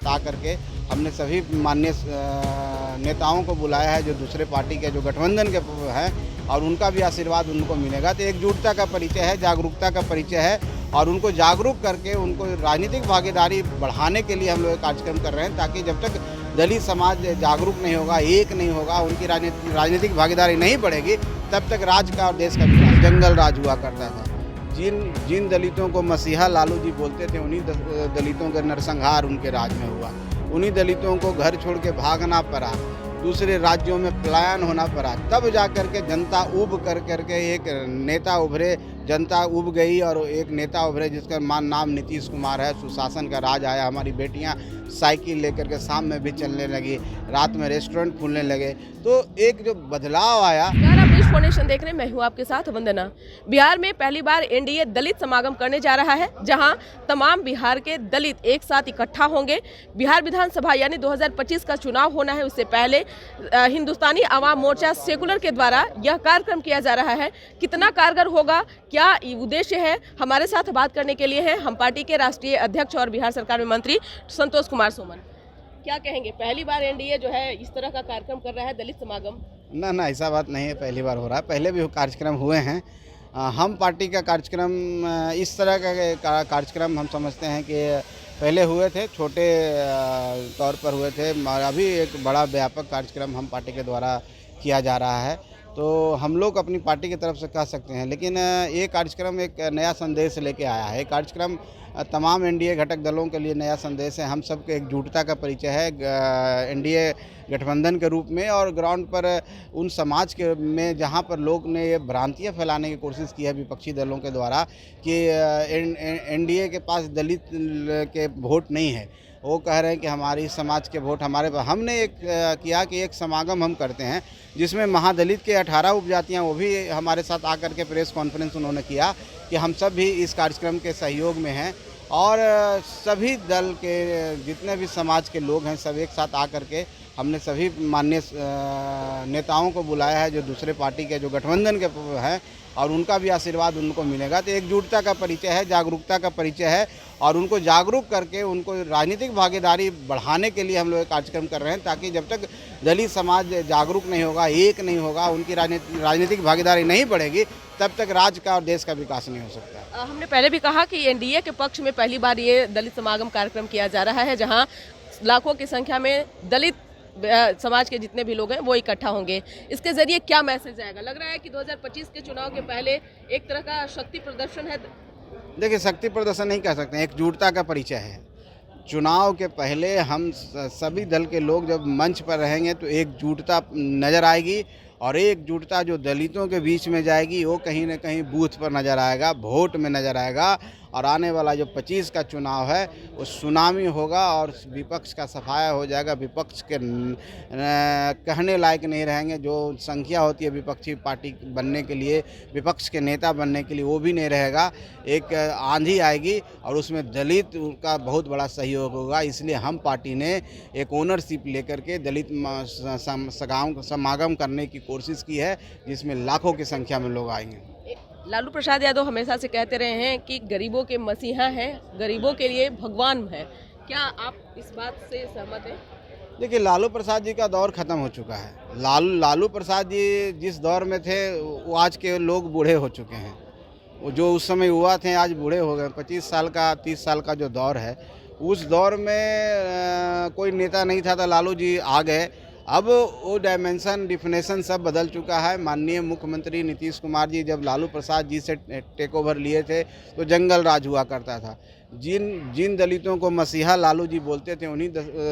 आ करके हमने सभी माननीय नेताओं को बुलाया है जो दूसरे पार्टी के जो गठबंधन के हैं, और उनका भी आशीर्वाद उनको मिलेगा। तो एकजुटता का परिचय है, जागरूकता का परिचय है, और उनको जागरूक करके उनको राजनीतिक भागीदारी बढ़ाने के लिए हम लोग कार्यक्रम कर रहे हैं, ताकि जब तक दलित समाज जागरूक नहीं होगा, एक नहीं होगा, उनकी राजनीतिक भागीदारी नहीं बढ़ेगी, तब तक राज्य का और देश का विकास। जंगल राज हुआ करता था। जिन दलितों को मसीहा लालू जी बोलते थे, उन्हीं दलितों का नरसंहार उनके राज में हुआ। उन्हीं दलितों को घर छोड़ के भागना पड़ा, दूसरे राज्यों में पलायन होना पड़ा, तब जा कर के जनता उब करके एक नेता उभरे, जनता उब गई और एक नेता उभरे जिसका नाम नीतीश कुमार है। सुशासन का राज आया। हमारी बेटियां साइकिल लेकर के शाम में भी चलने लगी, रात में रेस्टोरेंट खुलने लगे। तो एक जो बदलाव आया। यार, आप न्यूज़ फाउंडेशन देख रहे हैं, मैं हूँ आपके साथ वंदना। बिहार में पहली बार एनडीए दलित समागम करने जा रहा है, जहां तमाम बिहार के दलित एक साथ इकट्ठा होंगे। बिहार विधानसभा यानी 2025 का चुनाव होना है, उससे पहले हिंदुस्तानी आवाम मोर्चा सेकुलर के द्वारा यह कार्यक्रम किया जा रहा है। कितना कारगर होगा, क्या उद्देश्य है, हमारे साथ बात करने के लिए हैं हम पार्टी के राष्ट्रीय अध्यक्ष और बिहार सरकार में मंत्री संतोष कुमार सुमन। क्या कहेंगे, पहली बार एनडीए जो है इस तरह का कार्यक्रम कर रहा है, दलित समागम? ना ऐसा बात नहीं है, पहली बार हो रहा है, पहले भी कार्यक्रम हुए हैं। हम पार्टी का कार्यक्रम इस तरह का कार्यक्रम हम समझते हैं कि पहले हुए थे, छोटे तौर पर हुए थे, अभी एक बड़ा व्यापक कार्यक्रम हम पार्टी के द्वारा किया जा रहा है। तो हम लोग अपनी पार्टी की तरफ से कह सकते हैं, लेकिन ये कार्यक्रम एक नया संदेश लेके आया है। कार्यक्रम तमाम एनडीए घटक दलों के लिए नया संदेश है। हम सबके एकजुटता का परिचय है एनडीए गठबंधन के रूप में, और ग्राउंड पर उन समाज के में जहां पर लोग ने ये भ्रांतियां फैलाने की कोशिश की है विपक्षी दलों के द्वारा कि एनडीए के पास दलित के वोट नहीं है। वो कह रहे हैं कि हमारी समाज के वोट हमारे पास। हमने एक किया कि एक समागम हम करते हैं जिसमें महादलित के 18 उपजातियाँ वो भी हमारे साथ आकर के प्रेस कॉन्फ्रेंस उन्होंने किया कि हम सब भी इस कार्यक्रम के सहयोग में हैं, और सभी दल के जितने भी समाज के लोग हैं सब एक साथ आकर के हमने सभी माननीय नेताओं को बुलाया है जो दूसरे पार्टी के जो गठबंधन के हैं, और उनका भी आशीर्वाद उनको मिलेगा। तो एकजुटता का परिचय है, जागरूकता का परिचय है, और उनको जागरूक करके उनको राजनीतिक भागीदारी बढ़ाने के लिए हम लोग कार्यक्रम कर रहे हैं, ताकि जब तक दलित समाज जागरूक नहीं होगा, एक नहीं होगा, उनकी राजनीतिक भागीदारी नहीं बढ़ेगी, तब तक राज्य का और देश का विकास नहीं हो सकता। हमने पहले भी कहा कि एनडीए के पक्ष में पहली बार ये दलित समागम कार्यक्रम किया जा रहा है, जहां लाखों की संख्या में दलित समाज के जितने भी लोग हैं वो इकट्ठा होंगे। इसके जरिए क्या मैसेज आएगा? लग रहा है कि 2025 के चुनाव के पहले एक तरह का शक्ति प्रदर्शन है। देखिए, शक्ति प्रदर्शन नहीं कह सकते, एकजुटता का परिचय है। चुनाव के पहले हम सभी दल के लोग जब मंच पर रहेंगे तो एकजुटता नज़र आएगी, और एकजुटता जो दलितों के बीच में जाएगी वो कहीं ना कहीं बूथ पर नज़र आएगा, वोट में नज़र आएगा। और आने वाला जो 25 का चुनाव है वो सुनामी होगा, और विपक्ष का सफाया हो जाएगा। विपक्ष के कहने लायक नहीं रहेंगे। जो संख्या होती है विपक्षी पार्टी बनने के लिए, विपक्ष के नेता बनने के लिए, वो भी नहीं रहेगा। एक आंधी आएगी और उसमें दलित का बहुत बड़ा सहयोग होगा। इसलिए हम पार्टी ने एक ओनरशिप लेकर के दलित समागम करने की कोशिश की है, जिसमें लाखों की संख्या में लोग आएंगे। लालू प्रसाद यादव हमेशा से कहते रहे हैं कि गरीबों के मसीहा हैं, गरीबों के लिए भगवान है। क्या आप इस बात से सहमत हैं? देखिए, लालू प्रसाद जी का दौर ख़त्म हो चुका है। लालू प्रसाद जी जिस दौर में थे वो आज के लोग बूढ़े हो चुके हैं। वो जो उस समय हुआ थे आज बूढ़े हो गए। 25 साल का 30 साल का जो दौर है, उस दौर में कोई नेता नहीं था, तो लालू जी आ गए। अब वो डायमेंशन डिफिनेशन सब बदल चुका है। माननीय मुख्यमंत्री नीतीश कुमार जी जब लालू प्रसाद जी से टेक ओवर लिए थे तो जंगल राज हुआ करता था। जिन दलितों को मसीहा लालू जी बोलते थे, उन्हीं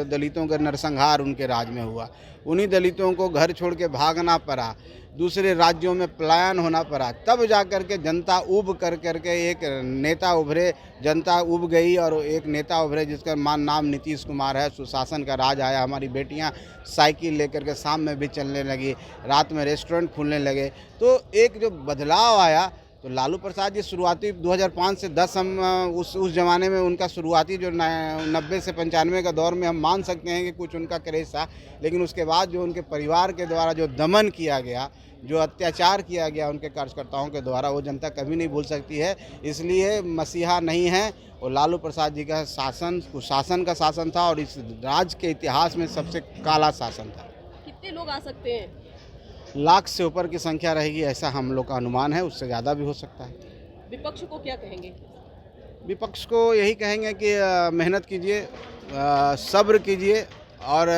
दलितों का नरसंहार उनके राज में हुआ। उन्हीं दलितों को घर छोड़ के भागना पड़ा, दूसरे राज्यों में पलायन होना पड़ा, तब जा कर के जनता उब करके एक नेता उभरे, जनता उब गई और एक नेता उभरे जिसका नाम नीतीश कुमार है। सुशासन का राज आया। हमारी बेटियां साइकिल लेकर के शाम में भी चलने लगी, रात में रेस्टोरेंट खुलने लगे। तो एक जो बदलाव आया, तो लालू प्रसाद जी शुरुआती 2005 से 10 हम उस ज़माने में उनका शुरुआती जो 90 से 95 का दौर में हम मान सकते हैं कि कुछ उनका क्रेज़ था, लेकिन उसके बाद जो उनके परिवार के द्वारा जो दमन किया गया, जो अत्याचार किया गया उनके कार्यकर्ताओं के द्वारा, वो जनता कभी नहीं भूल सकती है। इसलिए मसीहा नहीं है, और लालू प्रसाद जी का शासन कुशासन का शासन था और इस राज्य के इतिहास में सबसे काला शासन था। कितने लोग आ सकते हैं? लाख से ऊपर की संख्या रहेगी ऐसा हम लोग का अनुमान है, उससे ज़्यादा भी हो सकता है। विपक्ष को क्या कहेंगे? विपक्ष को यही कहेंगे कि मेहनत कीजिए, सब्र कीजिए, और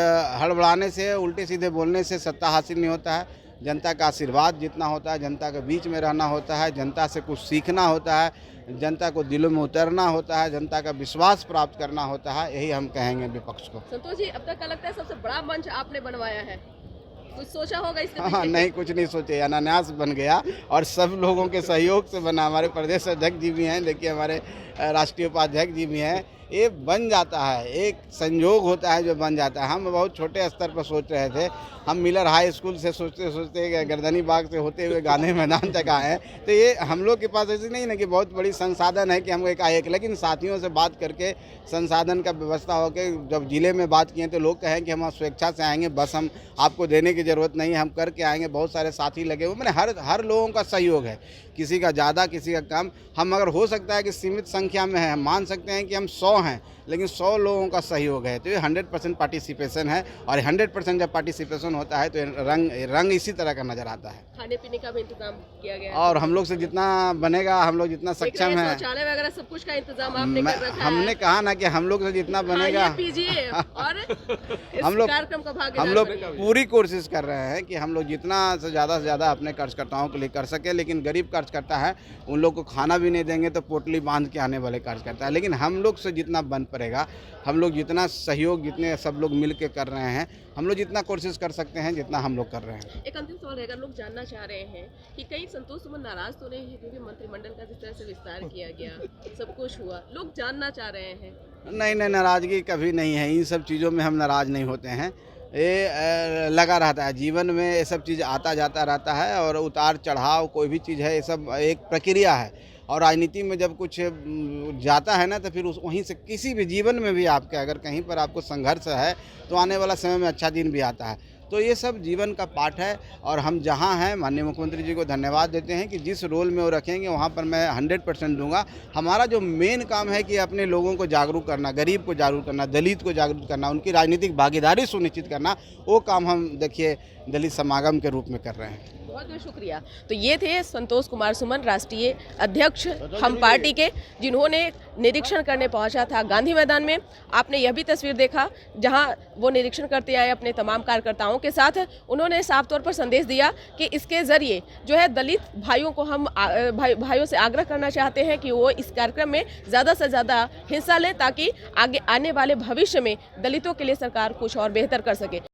हड़बड़ाने से, उल्टे सीधे बोलने से सत्ता हासिल नहीं होता है। जनता का आशीर्वाद जितना होता है, जनता के बीच में रहना होता है, जनता से कुछ सीखना होता है, जनता को दिलों में उतरना होता है, जनता का विश्वास प्राप्त करना होता है, यही हम कहेंगे विपक्ष को। संतोष जी, अब तक का लगता है सबसे बड़ा मंच आपने बनवाया है, कुछ सोचा होगा इसके हाँ, पीछे? नहीं, कुछ नहीं सोचे, अनायास बन गया और सब लोगों के सहयोग से बना। हमारे प्रदेश अध्यक्ष जी भी हैं, देखिए हमारे राष्ट्रीय उपाध्यक्ष जी भी हैं। ये बन जाता है, एक संयोग होता है जो बन जाता है। हम बहुत छोटे स्तर पर सोच रहे थे, हम मिलर हाई स्कूल से सोचते सोचते गर्दनी बाग से होते हुए गांधी मैदान तक आए हैं। तो ये हम लोग के पास ऐसी नहीं ना कि बहुत बड़ी संसाधन है कि हम एक, लेकिन साथियों से बात करके संसाधन का व्यवस्था हो के जब जिले में बात किए तो लोग कहें कि हम स्वेच्छा से आएंगे, बस हम आपको देने की ज़रूरत नहीं है, हम करके आएंगे। बहुत सारे साथी लगे हुए, मैंने हर लोगों का सहयोग है, किसी का ज़्यादा किसी का कम। हम अगर हो सकता है कि सीमित संख्या में है, हम मान सकते हैं कि हम 100 हैं, लेकिन 100 लोगों का सहयोग है, तो ये 100% पार्टिसिपेशन है। और 100% जब पार्टिसिपेशन होता है तो रंग इसी तरह का नज़र आता है। खाने पीने का भी इंतजाम किया गया है और हम लोग से जितना बनेगा, हम लोग जितना सक्षम है, शौचालय वगैरह सब कुछ का इंतजाम आपने कर रखा है। हमने कहा ना कि हम लोग से जितना बनेगा, खाइए, पीजिए और इस हम लोग कार्यक्रम का भागीदार हम लोग बनिए। पूरी कोशिश कर रहे हैं कि हम लोग जितना से ज़्यादा अपने कार्यकर्ताओं के लिए कर सके। लेकिन गरीब कार्यकर्ता है, उन लोग को खाना भी नहीं देंगे तो पोटली बांध के आने वाले कार्यकर्ता है। लेकिन हम लोग से जितना बन पड़ेगा, हम लोग जितना सहयोग, जितने सब लोग मिल के कर रहे हैं, हम लोग जितना कोशिश कर सकते हैं, जितना हम लोग कर रहे हैं। एक अंतिम सवाल रहेगा, लोग जानना चाह रहे हैं कि कहीं संतोष सुमन नाराज तो नहीं है, क्योंकि मंत्रिमंडल का जिस तरह से विस्तार किया गया, सब कुछ हुआ, लोग जानना चाह रहे हैं। नहीं, नाराज़गी कभी नहीं है, इन सब चीज़ों में हम नाराज़ नहीं होते हैं। ये लगा रहता है, जीवन में ये सब चीज़ आता जाता रहता है, और उतार चढ़ाव कोई भी चीज़ है, ये सब एक प्रक्रिया है। और राजनीति में जब कुछ जाता है ना, तो फिर वहीं से किसी भी जीवन में भी आपके अगर कहीं पर आपको संघर्ष है तो आने वाला समय में अच्छा दिन भी आता है। तो ये सब जीवन का पाठ है, और हम जहाँ हैं माननीय मुख्यमंत्री जी को धन्यवाद देते हैं कि जिस रोल में वो रखेंगे वहाँ पर मैं 100% दूंगा। हमारा जो मेन काम है कि अपने लोगों को जागरूक करना, गरीब को जागरूक करना, दलित को जागरूक करना, उनकी राजनीतिक भागीदारी सुनिश्चित करना, वो काम हम देखिए दलित समागम के रूप में कर रहे हैं। बहुत बहुत शुक्रिया। तो ये थे संतोष कुमार सुमन, राष्ट्रीय अध्यक्ष हम पार्टी के, जिन्होंने निरीक्षण करने पहुंचा था गांधी मैदान में। आपने यह भी तस्वीर देखा जहां वो निरीक्षण करते आए अपने तमाम कार्यकर्ताओं के साथ। उन्होंने साफ तौर पर संदेश दिया कि इसके जरिए जो है दलित भाइयों को हम भाइयों से आग्रह करना चाहते हैं कि वो इस कार्यक्रम में ज़्यादा से ज़्यादा हिस्सा लें, ताकि आगे आने वाले भविष्य में दलितों के लिए सरकार कुछ और बेहतर कर सके।